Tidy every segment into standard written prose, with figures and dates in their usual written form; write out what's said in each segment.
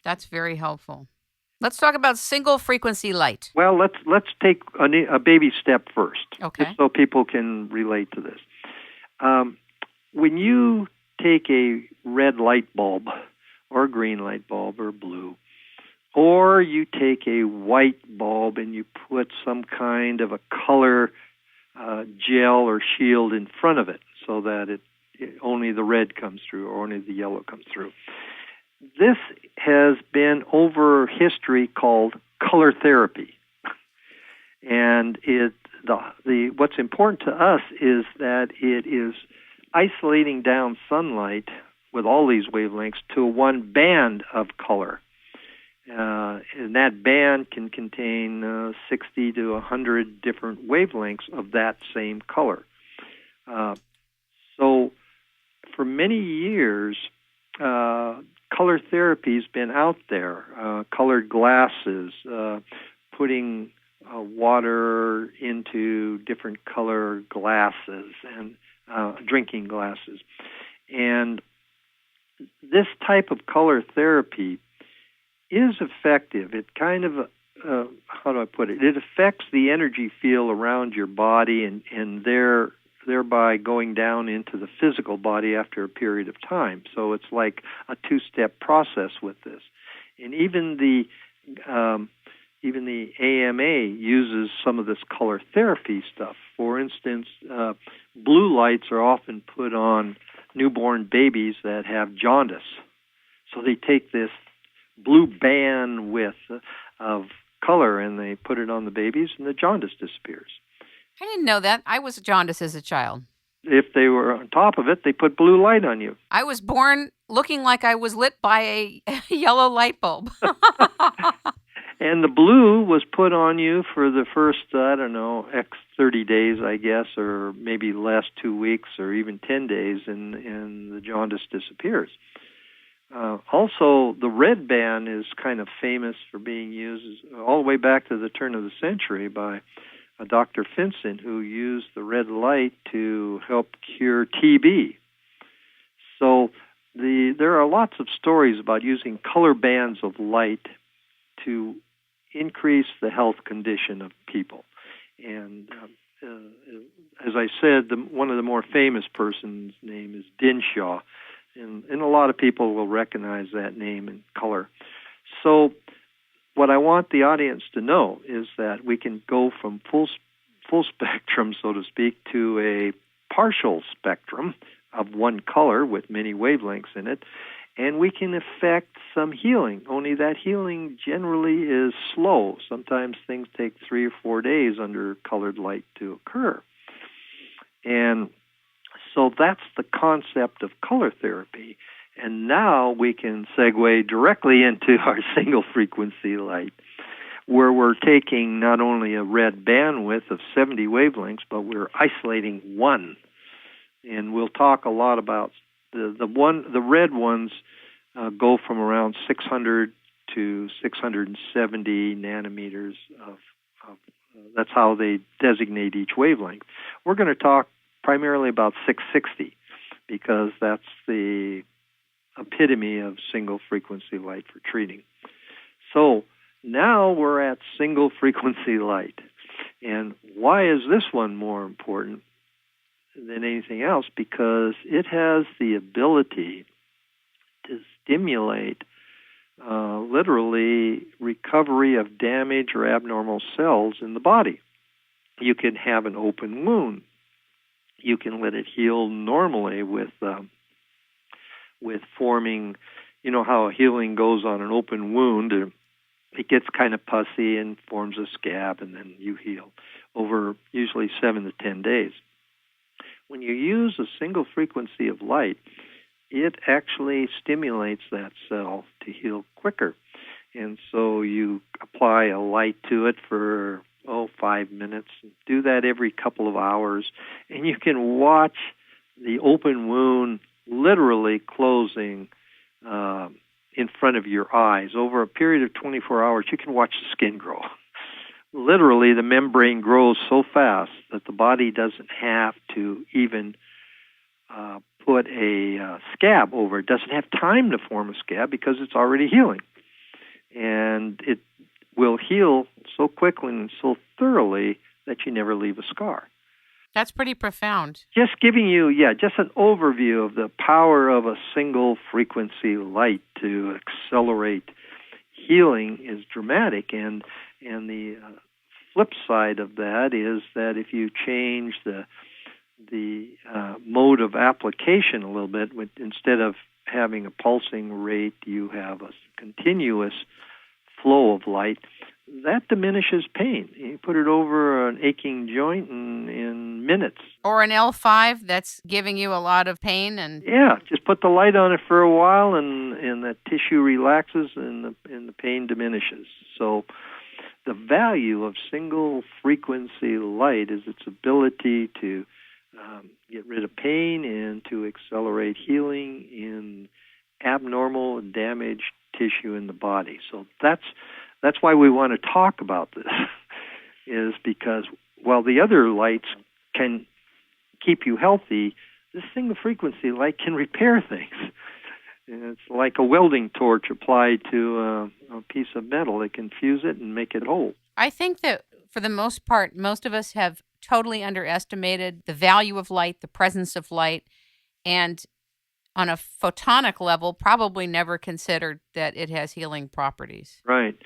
That's very helpful. Let's talk about single frequency light. Well, let's take a baby step first, Okay. just so people can relate to this. When you take a red light bulb or a green light bulb or blue, or you take a white bulb and you put some kind of a color gel or shield in front of it so that only the red comes through or only the yellow comes through. This has been over history called color therapy. And what's important to us is that it is isolating down sunlight with all these wavelengths to one band of color. And that band can contain 60 to 100 different wavelengths of that same color. So for many years, color therapy's been out there. Colored glasses, putting water into different color glasses and drinking glasses. And this type of color therapy is effective. It kind of, how do I put it? It affects the energy field around your body and thereby going down into the physical body after a period of time. So it's like a two-step process with this. And even the AMA uses some of this color therapy stuff. For instance, blue lights are often put on newborn babies that have jaundice. So they take this blue bandwidth of color and they put it on the babies and the jaundice disappears. I didn't know that. I was jaundiced as a child. If they were on top of it, they put blue light on you. I was born looking like I was lit by a yellow light bulb. And the blue was put on you for the first, X 30 days, I guess, or maybe last 2 weeks or even 10 days, and the jaundice disappears. Also, the red band is kind of famous for being used all the way back to the turn of the century by Dr. Finson, who used the red light to help cure TB. So there are lots of stories about using color bands of light to increase the health condition of people. And as I said, one of the more famous person's name is Dinshaw, and a lot of people will recognize that name in color. So what I want the audience to know is that we can go from full spectrum, so to speak, to a partial spectrum of one color with many wavelengths in it, and we can affect some healing. Only that healing generally is slow. Sometimes things take 3 or 4 days under colored light to occur. And so that's the concept of color therapy. And now we can segue directly into our single frequency light, where we're taking not only a red bandwidth of 70 wavelengths, but we're isolating one. And we'll talk a lot about the red ones go from around 600 to 670 nanometers of that's how they designate each wavelength. We're going to talk primarily about 660 because that's the epitome of single frequency light for treating. So now we're at single frequency light. And why is this one more important than anything else? Because it has the ability to stimulate literally recovery of damaged or abnormal cells in the body. You can have an open wound. You can let it heal normally with forming, you know how healing goes on an open wound. It gets kind of pussy and forms a scab, and then you heal over usually 7 to 10 days. When you use a single frequency of light, it actually stimulates that cell to heal quicker. And so you apply a light to it for 5 minutes. Do that every couple of hours, and you can watch the open wound literally closing in front of your eyes. Over a period of 24 hours, you can watch the skin grow. Literally, the membrane grows so fast that the body doesn't have to even put a scab over it. Doesn't have time to form a scab because it's already healing. and it will heal so quickly and so thoroughly that you never leave a scar. That's pretty profound. Just giving you, just an overview of the power of a single frequency light to accelerate healing is dramatic, and the flip side of that is that if you change the mode of application a little bit, instead of having a pulsing rate, you have a continuous flow of light. That diminishes pain. You put it over an aching joint in minutes. Or an L5 that's giving you a lot of pain, and just put the light on it for a while, and the tissue relaxes and the pain diminishes. So the value of single frequency light is its ability to get rid of pain and to accelerate healing in abnormal and damaged tissue in the body. So that's why we want to talk about this, is because while the other lights can keep you healthy, this single frequency light can repair things. It's like a welding torch applied to a piece of metal. It can fuse it and make it whole. I think that for the most part, most of us have totally underestimated the value of light, the presence of light, and on a photonic level, probably never considered that it has healing properties. Right.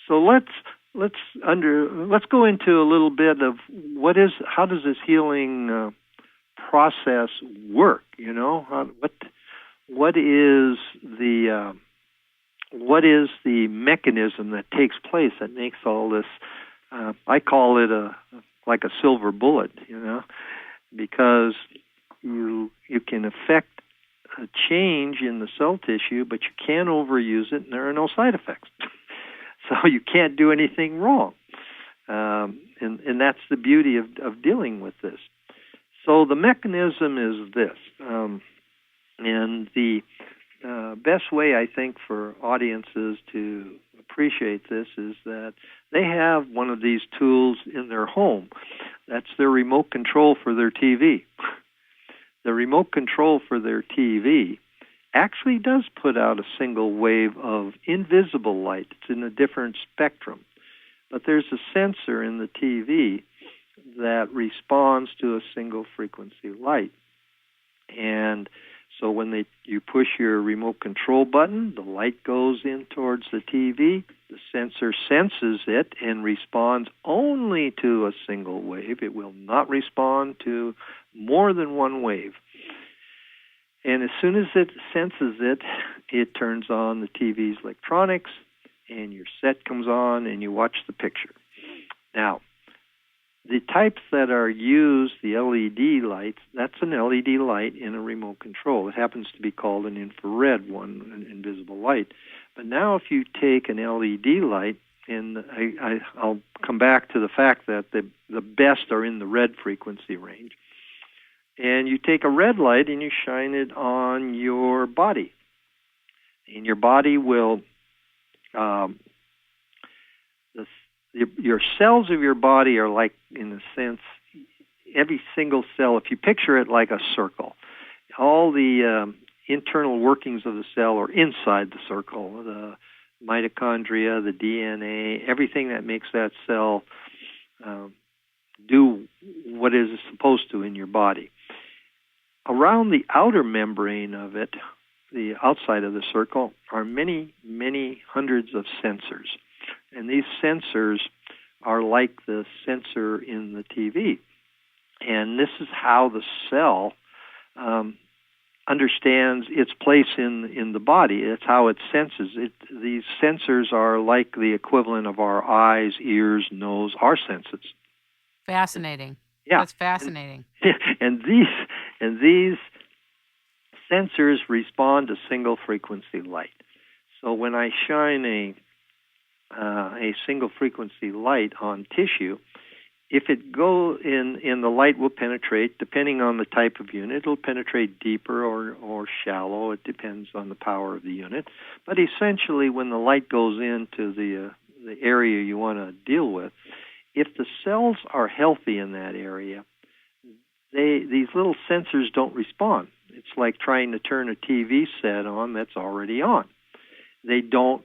So let's go into a little bit of how does this healing process work? What is the mechanism that takes place that makes all this? I call it like a silver bullet, because you can affect a change in the cell tissue, but you can't overuse it, and there are no side effects. So you can't do anything wrong. And that's the beauty of dealing with this. So the mechanism is this. And the best way, I think, for audiences to appreciate this is that they have one of these tools in their home. That's their remote control for their TV. The remote control for their TV actually does put out a single wave of invisible light. It's in a different spectrum. But there's a sensor in the TV that responds to a single frequency light. And so when you push your remote control button, the light goes in towards the TV. The sensor senses it and responds only to a single wave. It will not respond to more than one wave. And as soon as it senses it, it turns on the TV's electronics, and your set comes on, and you watch the picture. Now, the types that are used, the LED lights, that's an LED light in a remote control. It happens to be called an infrared one, an invisible light. But now if you take an LED light, and I'll come back to the fact that the best are in the red frequency range, and you take a red light and you shine it on your body. And your body will, your cells of your body are like, in a sense, every single cell, if you picture it like a circle, all the internal workings of the cell are inside the circle, the mitochondria, the DNA, everything that makes that cell do what it is supposed to in your body. Around the outer membrane of it, the outside of the circle, are many, many hundreds of sensors. And these sensors are like the sensor in the TV. And this is how the cell understands its place in the body. It's how it senses it. These sensors are like the equivalent of our eyes, ears, nose, our senses. Fascinating. Yeah. That's fascinating. And these sensors respond to single frequency light. So when I shine a single frequency light on tissue, if it go in the light will penetrate, depending on the type of unit, it'll penetrate deeper or shallow. It depends on the power of the unit. But essentially, when the light goes into the area you want to deal with, if the cells are healthy in that area, these little sensors don't respond. It's like trying to turn a TV set on that's already on. They don't